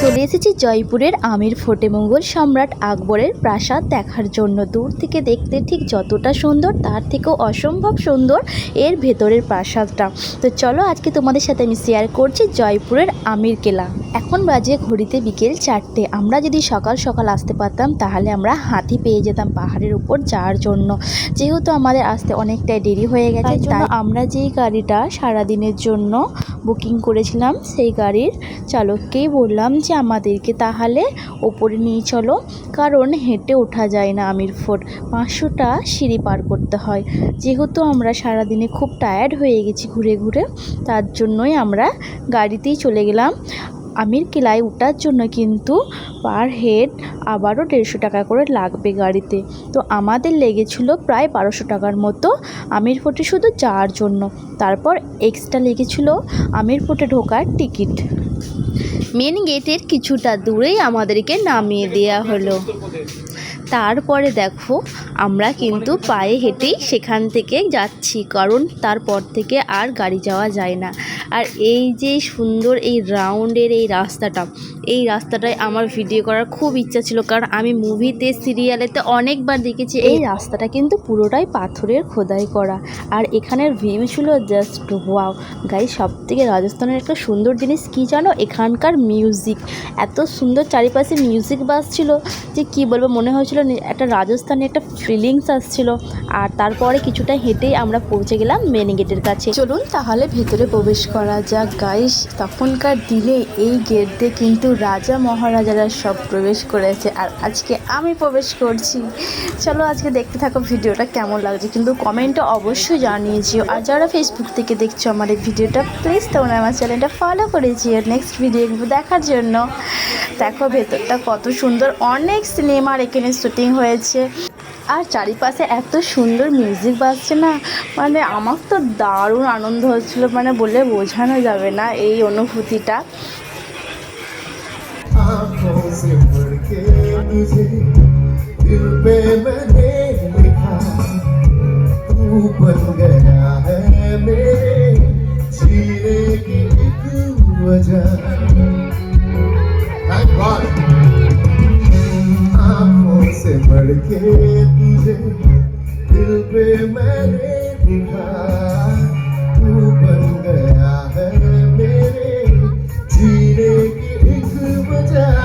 চলে এসেছি জয়পুরের আমির ফোর্টে মোগল সম্রাট আকবরের প্রাসাদ দেখার জন্য। দূর থেকে দেখতে ঠিক যতটা সুন্দর তার থেকেও অসম্ভব সুন্দর এর ভেতরের প্রাসাদটা। তো চলো আজকে তোমাদের সাথে আমি শেয়ার করছি জয়পুরের আমির কেলা। এখন বাজে ঘড়িতে বিকেল 4টে। আমরা যদি সকাল সকাল আসতে পারতাম তাহলে আমরা হাতি পেয়ে যেতাম পাহাড়ের উপর যাওয়ার জন্য। যেহেতু আমাদের আসতে অনেকটাই দেরি হয়ে গেছে তাই আমরা যেই গাড়িটা সারাদিনের জন্য বুকিং করেছিলাম সেই গাড়ির চালককেই বললাম যে আমাদেরকে তাহলে ওপরে নিয়ে চলো, কারণ হেঁটে ওঠা যায় না আমির ফোর্ট, 500টা সিঁড়ি পার করতে হয়। যেহেতু আমরা সারাদিনে খুব টায়ার্ড হয়ে গেছি ঘুরে ঘুরে, তার জন্যই আমরা গাড়িতেই চলে গেলাম। আমির কিলায় ওঠার জন্য কিন্তু পার হেড আবারও 150 টাকা করে লাগবে গাড়িতে। তো আমাদের লেগেছিল প্রায় 1200 টাকার মতো আমির ফোর্টে শুধু যাওয়ার জন্য। তারপর এক্সট্রা লেগেছিল আমির ফোর্টে ঢোকার টিকিট। মেন গেটের কিছুটা দূরেই আমাদেরকে নামিয়ে দেওয়া হলো। তারপরে দেখো আমরা কিন্তু পায়ে হেঁটেই সেখান থেকে যাচ্ছি, কারণ তারপর থেকে আর গাড়ি যাওয়া যায় না। আর এই যে সুন্দর এই রাউন্ডের এই রাস্তাটায় আমার ভিডিও করার খুব ইচ্ছা ছিল, কারণ আমি মুভিতে সিরিয়ালেতে অনেকবার দেখেছি। এই রাস্তাটা কিন্তু পুরোটাই পাথরের খোদাই করা, আর এখানের ভিউ ছিল জাস্ট ওয়াও। গাইস, সবথেকে রাজস্থানের একটা সুন্দর জিনিস কি জানো, এখানকার মিউজিক এত সুন্দর, চারিপাশে মিউজিক বাজছিল যে কি বলবো, মনে হয়েছিল একটা রাজস্থানে একটা ফিলিংস আসছিল। আর তারপরে কিছুটা হেঁটেই আমরা পৌঁছে গেলাম মেন গেটের কাছে। চলুন তাহলে ভেতরে প্রবেশ করা যাক। গাইস, তখনকার দিনে এই গেট দিয়ে কিন্তু রাজা মহারাজারা সব প্রবেশ করেছে, আর আজকে আমি প্রবেশ করছি। চলো আজকে দেখতে থাকো ভিডিওটা কেমন লাগছে, কিন্তু কমেন্টে অবশ্যই জানিয়েছিও। আর যারা ফেসবুক থেকে দেখছো আমার এই ভিডিওটা, প্লিজ তোমরা আমার চ্যানেলটা ফলো করেছি আর নেক্সট ভিডিও দেখার জন্য। দেখো ভেতরটা কত সুন্দর, অনেক সিনেমার এখানে শুটিং হয়েছে, আর চারিপাশে এত সুন্দর মিউজিক বাজছে না, মানে আমার তো দারুণ আনন্দ হচ্ছিল, মানে বলে বোঝানো যাবে না এই অনুভূতিটা। से बढ़ के तुझे दिल पे मैंने लिखा, तू बन गया है मेरे जीने की एक वजह।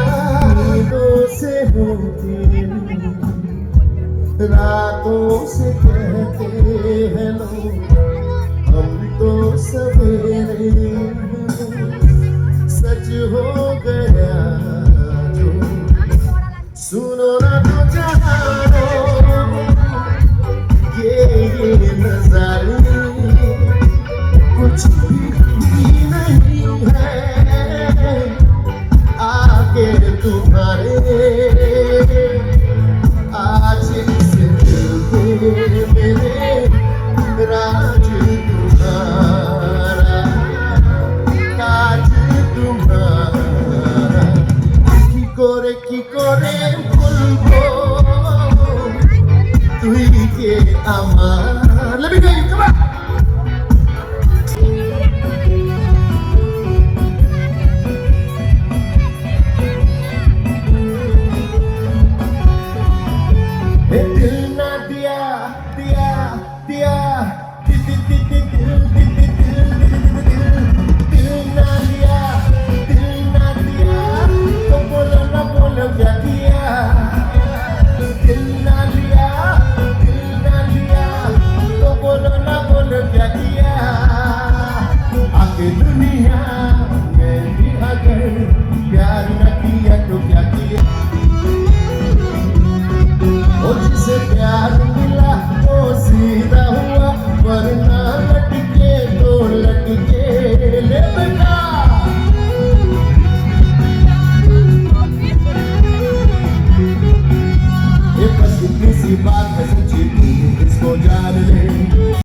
नींदों से होती रातों से कहते हैं लोग हम तो सवेरे, सच हो गया जो सुनो ना तो जहानो, ये नजारे कुछ भी नहीं है आगे तुम्हारे। आज इस दिल पे मेरे राज तुम्हारा, ताज तुम्हारा। কি করে বলবো তুই কে আমার। Let me go, come on.